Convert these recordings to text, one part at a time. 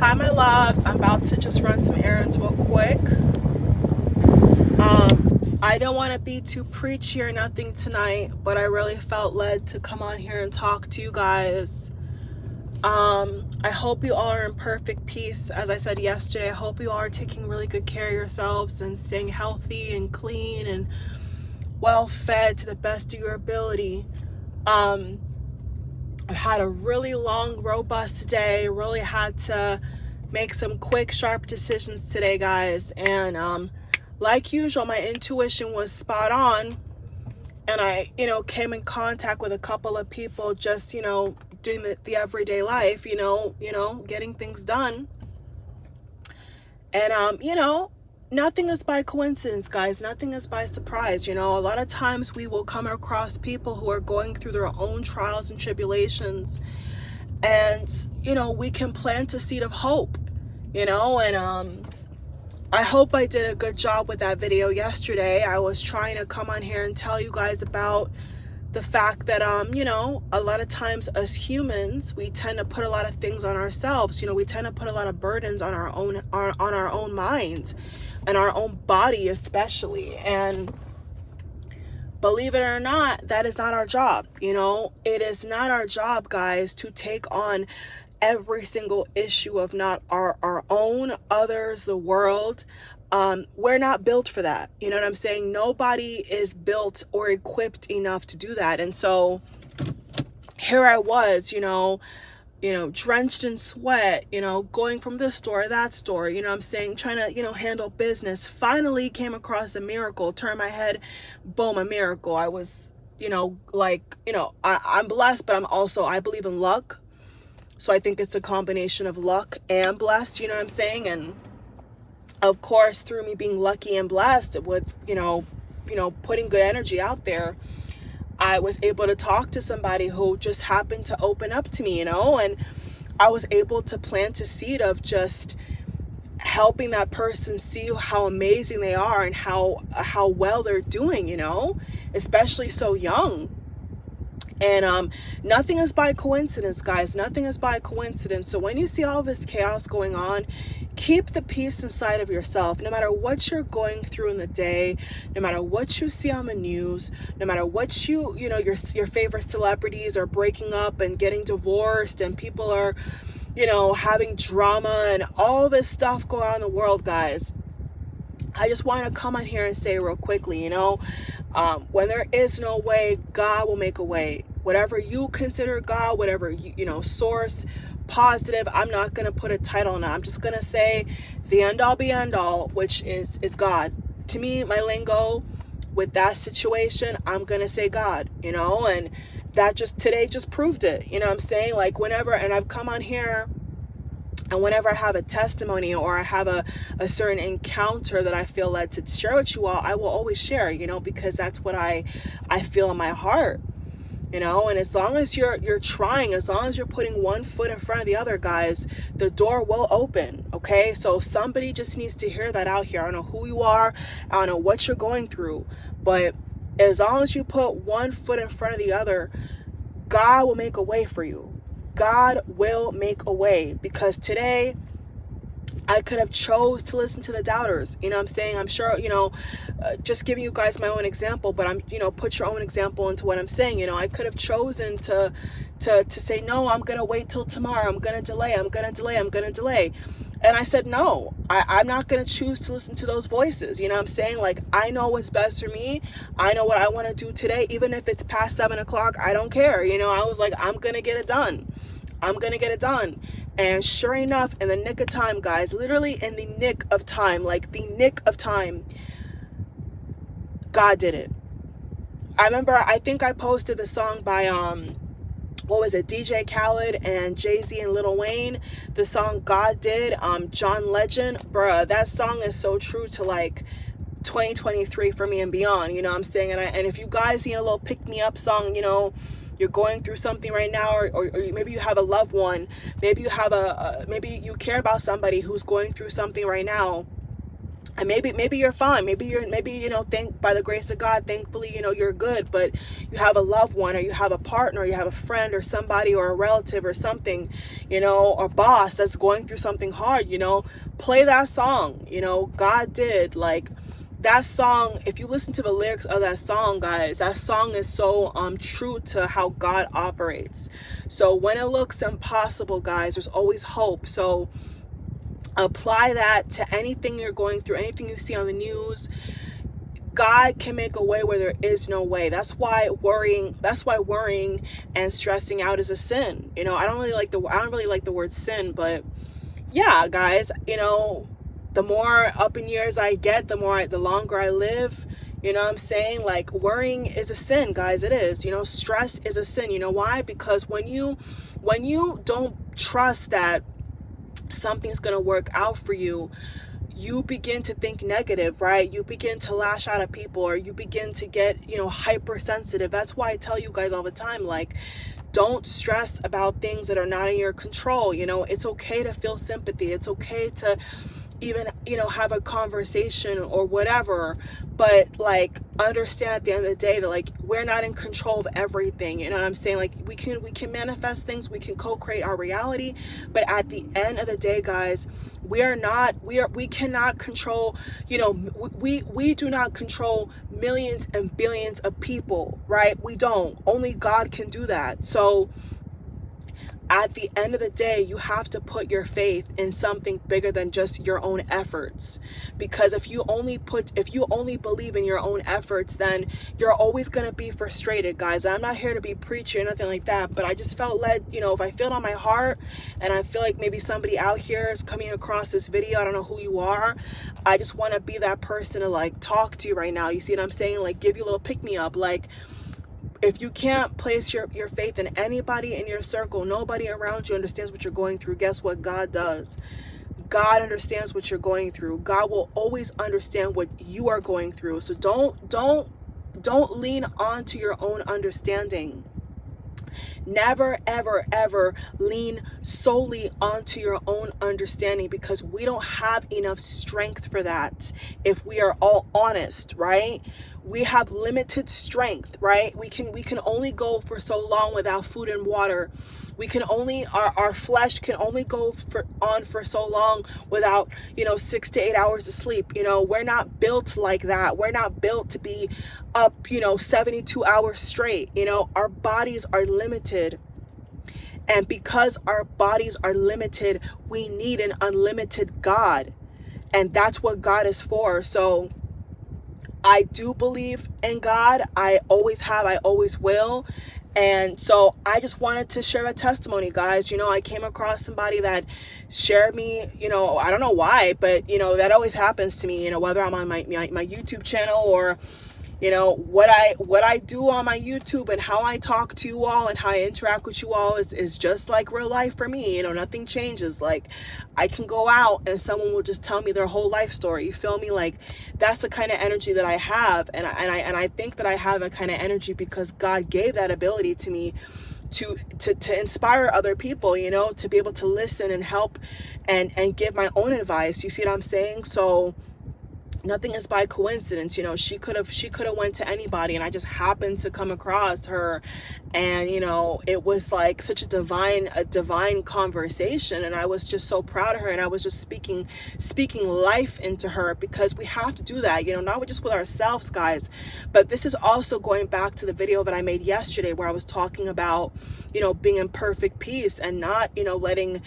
Hi, my loves. I'm about to just run some errands real quick. I don't want to be too preachy or nothing tonight, but I really felt led to come on here and talk to you guys. I hope you all are in perfect peace. As I said yesterday, I hope you all are taking really good care of yourselves and staying healthy and clean and well fed to the best of your ability. I've had a really long, robust day. Really had to make some quick, sharp decisions today, guys. And like usual, my intuition was spot on. And I, came in contact with a couple of people just, doing the everyday life, getting things done. And, nothing is by coincidence, guys. Nothing is by surprise. A lot of times we will come across people who are going through their own trials and tribulations. And, we can plant a seed of hope, and I hope I did a good job with that video yesterday. I was trying to come on here and tell you guys about the fact that, a lot of times as humans, we tend to put a lot of things on ourselves. We tend to put a lot of burdens on our own mind and our own body especially. And believe it or not, that is not our job. It is not our job, guys, to take on every single issue of not our own, others, the world. We're not built for that. You know what I'm saying? Nobody is built or equipped enough to do that. And so here I was, drenched in sweat, going from this store, that store, I'm saying, trying to, handle business. Finally came across a miracle, turned my head, boom, a miracle. I was, I'm blessed, but I believe in luck. So I think it's a combination of luck and blessed, you know what I'm saying? And of course, through me being lucky and blessed with, putting good energy out there, I was able to talk to somebody who just happened to open up to me, and I was able to plant a seed of just helping that person see how amazing they are and how well they're doing, especially so young. And nothing is by coincidence, guys. Nothing is by coincidence. So when you see all this chaos going on, keep the peace inside of yourself. No matter what you're going through in the day, no matter what you see on the news, no matter what your favorite celebrities are breaking up and getting divorced, and people are, having drama and all this stuff going on in the world, guys. I just want to come on here and say real quickly, when there is no way, God will make a way. Whatever you consider God, whatever, source, positive, I'm not going to put a title on it. I'm just going to say the end all be end all, which is God. To me, my lingo with that situation, I'm going to say God, and that today just proved it. You know what I'm saying? Like whenever, and I've come on here, and whenever I have a testimony or I have a certain encounter that I feel led to share with you all, I will always share, because that's what I feel in my heart, and as long as you're trying, as long as you're putting one foot in front of the other, guys, the door will open, okay? So somebody just needs to hear that out here. I don't know who you are. I don't know what you're going through, but as long as you put one foot in front of the other, God will make a way for you. God will make a way, because today I could have chose to listen to the doubters. You know what I'm saying? I'm sure, just giving you guys my own example, but I'm, put your own example into what I'm saying. I could have chosen to say, no, I'm going to wait till tomorrow. I'm going to delay. And I said, no, I'm not going to choose to listen to those voices. You know what I'm saying? Like, I know what's best for me. I know what I want to do today. Even if it's past 7 o'clock, I don't care. I was like, I'm going to get it done. And sure enough, in the nick of time, guys, literally in the nick of time, God did it. I think I posted the song by, DJ Khaled and Jay-Z and Lil Wayne, the song God Did, John Legend, bruh, that song is so true to 2023 for me and beyond, you know what I'm saying? And if you guys need a little pick-me-up song, you're going through something right now, or maybe you have a loved one, maybe you have maybe you care about somebody who's going through something right now, And maybe you're fine. Maybe thank by the grace of God, thankfully, you're good, but you have a loved one, or you have a partner, or you have a friend or somebody or a relative or something, or boss that's going through something hard, play that song. God did, like, that song. If you listen to the lyrics of that song, guys, that song is so true to how God operates. So when it looks impossible, guys, there's always hope. So apply that to anything you're going through, anything you see on the news. God can make a way where there is no way. That's why worrying and stressing out is a sin. I don't really like the word sin, but yeah, guys, the more up in years I get, the longer I live. You know what I'm saying? Like, worrying is a sin, guys. It is. Stress is a sin. You know why? Because when you don't trust that something's going to work out for you, you begin to think negative, right? You begin to lash out at people, or you begin to get, hypersensitive. That's why I tell you guys all the time, like, don't stress about things that are not in your control. It's okay to feel sympathy. It's okay to even, have a conversation or whatever, but like, understand at the end of the day that, like, we're not in control of everything. You know what I'm saying? Like, we can manifest things, we can co-create our reality, but at the end of the day, guys, we cannot control, we do not control millions and billions of people, right? We don't. Only God can do that. So at the end of the day, you have to put your faith in something bigger than just your own efforts. Because if you only believe in your own efforts, then you're always going to be frustrated, guys. I'm not here to be preachy or nothing like that, but I just felt led, if I feel it on my heart, and I feel like maybe somebody out here is coming across this video, I don't know who you are, I just want to be that person to, like, talk to you right now. You see what I'm saying? Like, give you a little pick me up. Like, if you can't place your faith in anybody in your circle, nobody around you understands what you're going through, guess what God does? God understands what you're going through. God will always understand what you are going through. So don't lean on to your own understanding. Never, ever, ever lean solely onto your own understanding, because we don't have enough strength for that. If we are all honest, right? We have limited strength, right? We can only go for so long without food and water. We can only, our flesh can only go on for so long without, 6 to 8 hours of sleep. We're not built like that. We're not built to be up, 72 hours straight. Our bodies are limited. And because our bodies are limited, we need an unlimited God. And that's what God is for. So I do believe in God. I always have, I always will. And so I just wanted to share a testimony, guys. I came across somebody that shared me, I don't know why, but, that always happens to me, whether I'm on my YouTube channel, or, what I do on my YouTube, and how I talk to you all and how I interact with you all is just like real life for me. Nothing changes. Like, I can go out and someone will just tell me their whole life story. You feel me? Like, that's the kind of energy that I have. And I think that I have that kind of energy because God gave that ability to me to inspire other people, to be able to listen and help and give my own advice. You see what I'm saying? So nothing is by coincidence. She could have went to anybody, and I just happened to come across her, and it was like such a divine conversation, and I was just so proud of her, and I was just speaking life into her, because we have to do that, not just with ourselves, guys, but this is also going back to the video that I made yesterday, where I was talking about being in perfect peace and not letting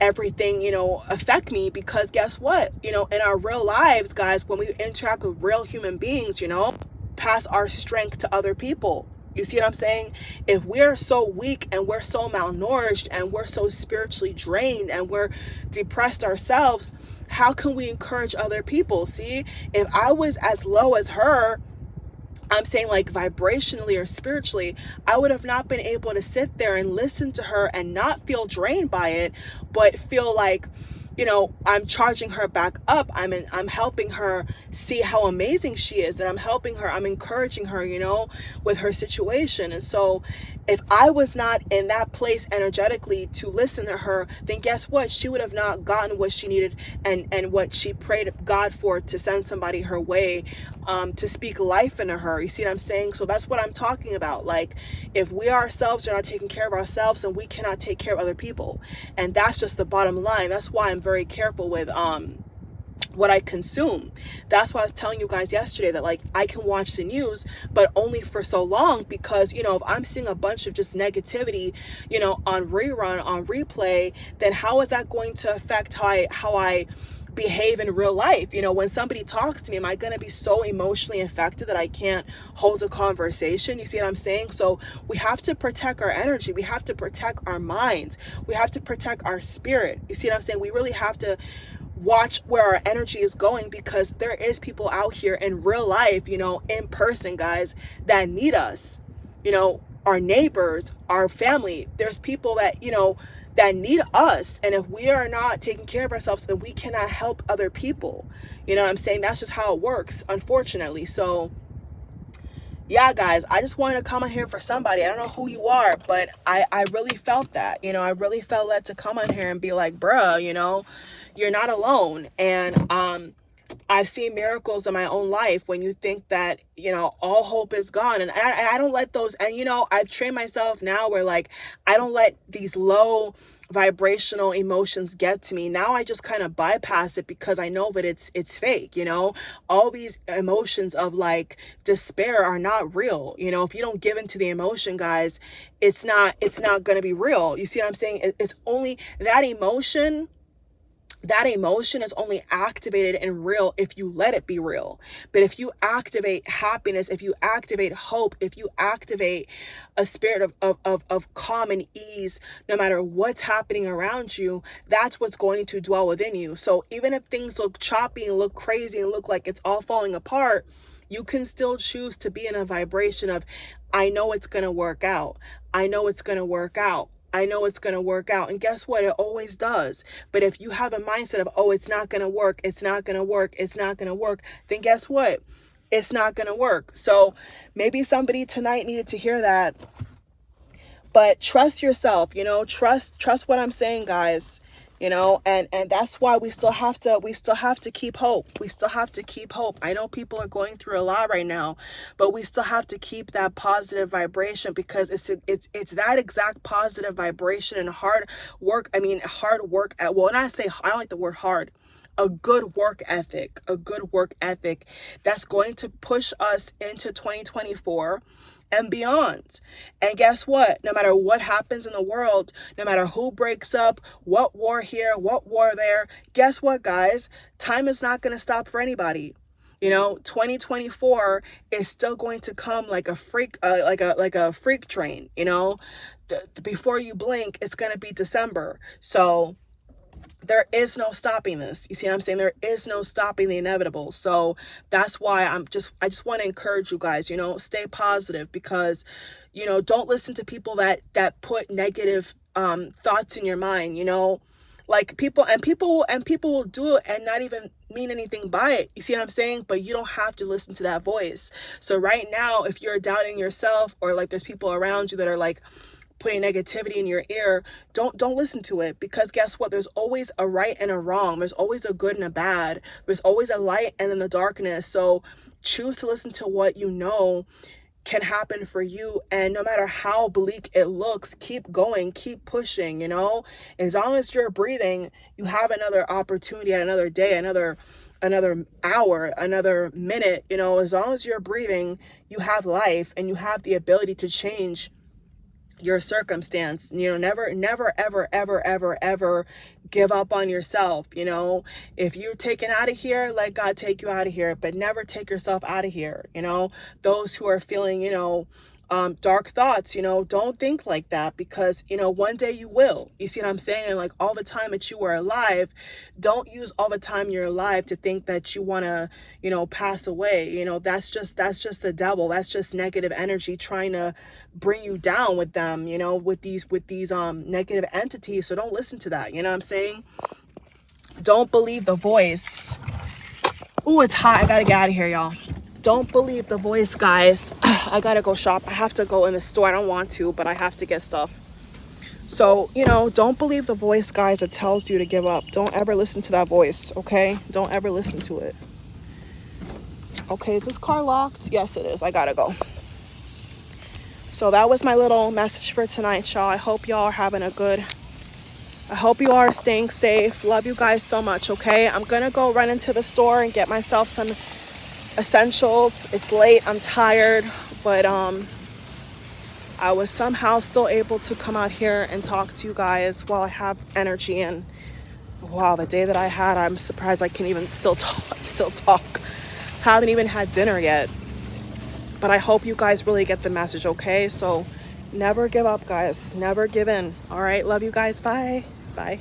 everything affect me, because guess what, in our real lives, guys, when we interact with real human beings, pass our strength to other people. You see what I'm saying? If we're so weak and we're so malnourished and we're so spiritually drained and we're depressed ourselves, how can we encourage other people? See, if I was as low as her, I'm saying, like, vibrationally or spiritually, I would have not been able to sit there and listen to her and not feel drained by it, but feel like, you know, I'm charging her back up. I'm helping her see how amazing she is, and I'm helping her, I'm encouraging her, you know, with her situation. And so if I was not in that place energetically to listen to her, then guess what? She would have not gotten what she needed and what she prayed God for, to send somebody her way, to speak life into her. You see what I'm saying? So that's what I'm talking about. Like, if we ourselves are not taking care of ourselves, then we cannot take care of other people. And that's just the bottom line. That's why I'm very careful with what I consume. That's why I was telling you guys yesterday that, like, I can watch the news, but only for so long, because, you know, if I'm seeing a bunch of just negativity, you know, on rerun, on replay, then how is that going to affect how I behave in real life? You know, when somebody talks to me, am I going to be so emotionally affected that I can't hold a conversation? You see what I'm saying? So we have to protect our energy. We have to protect our minds. We have to protect our spirit. You see what I'm saying? We really have to watch where our energy is going, because there is people out here in real life, you know, in person, guys, that need us. You know, our neighbors, our family. There's people that, you know, that need us. And if we are not taking care of ourselves, then we cannot help other people. You know what I'm saying? That's just how it works, unfortunately. So yeah, guys, I just wanted to come on here for somebody. I don't know who you are, but I really felt that, you know, I really felt led to come on here and be like, bruh, you know, you're not alone. And I've seen miracles in my own life when you think that, you know, all hope is gone. And I don't let those, and, you know, I've trained myself now where, like, I don't let these low vibrational emotions get to me. Now I just kind of bypass it, because I know that it's fake. You know, all these emotions of, like, despair are not real. You know, if you don't give into the emotion, guys, it's not going to be real. You see what I'm saying? It's only that emotion is only activated and real if you let it be real. But if you activate happiness, if you activate hope, if you activate a spirit of calm and ease, no matter what's happening around you, that's what's going to dwell within you. So even if things look choppy and look crazy and look like it's all falling apart, you can still choose to be in a vibration of, I know it's going to work out. I know it's going to work out. I know it's going to work out. And guess what? It always does. But if you have a mindset of, oh, it's not going to work, it's not going to work, it's not going to work, then guess what? It's not going to work. So maybe somebody tonight needed to hear that. But trust yourself, you know, trust what I'm saying, guys. You know, and that's why we still have to keep hope. We still have to keep hope. I know people are going through a lot right now, but we still have to keep that positive vibration, because it's that exact positive vibration and hard work. I mean, hard work at, well, and I don't like the word hard. A good work ethic that's going to push us into 2024 and beyond. And guess what? No matter what happens in the world, no matter who breaks up, what war here, what war there, guess what, guys? Time is not going to stop for anybody. You know, 2024 is still going to come like a freak, like a freak train. You know, before you blink, it's going to be December. So there is no stopping this. You see what I'm saying? There is no stopping the inevitable. So that's why I just want to encourage you guys, you know, stay positive, because, you know, don't listen to people that put negative thoughts in your mind, you know, like people will do it and not even mean anything by it. You see what I'm saying? But you don't have to listen to that voice. So right now, if you're doubting yourself, or like there's people around you that are like putting negativity in your ear, don't listen to it, because guess what? There's always a right and a wrong. There's always a good and a bad. There's always a light and then the darkness. So choose to listen to what you know can happen for you. And no matter how bleak it looks, keep going, keep pushing, you know? As long as you're breathing, you have another opportunity at another day, another hour, another minute, you know? As long as you're breathing, you have life and you have the ability to change your circumstance. You know, never ever give up on yourself. You know, if you're taken out of here, let God take you out of here, but never take yourself out of here. You know, those who are feeling, you know, dark thoughts, you know, don't think like that, because, you know, one day you will. You see what I'm saying? And like all the time that you are alive, don't use all the time you're alive to think that you want to, you know, pass away. You know, that's just the devil. That's just negative energy trying to bring you down with them, you know, with these negative entities. So don't listen to that. You know what I'm saying? Don't believe the voice. Oh, it's hot. I gotta get out of here, y'all. Don't believe the voice, guys. I gotta go shop. I have to go in the store. I don't want to, but I have to get stuff. So, you know, don't believe the voice, guys, that tells you to give up. Don't ever listen to that voice, okay? Don't ever listen to it. Okay, is this car locked? Yes, it is. I gotta go. So that was my little message for tonight, y'all. I hope y'all are having a good... I hope you are staying safe. Love you guys so much, okay? I'm gonna go run into the store and get myself some essentials. It's late. I'm tired, but I was somehow still able to come out here and talk to you guys while I have energy. And wow, the day that I had, I'm surprised I can even still talk. Haven't even had dinner yet. But I hope you guys really get the message, okay? So never give up, guys. Never give in. All right, love you guys. Bye. Bye.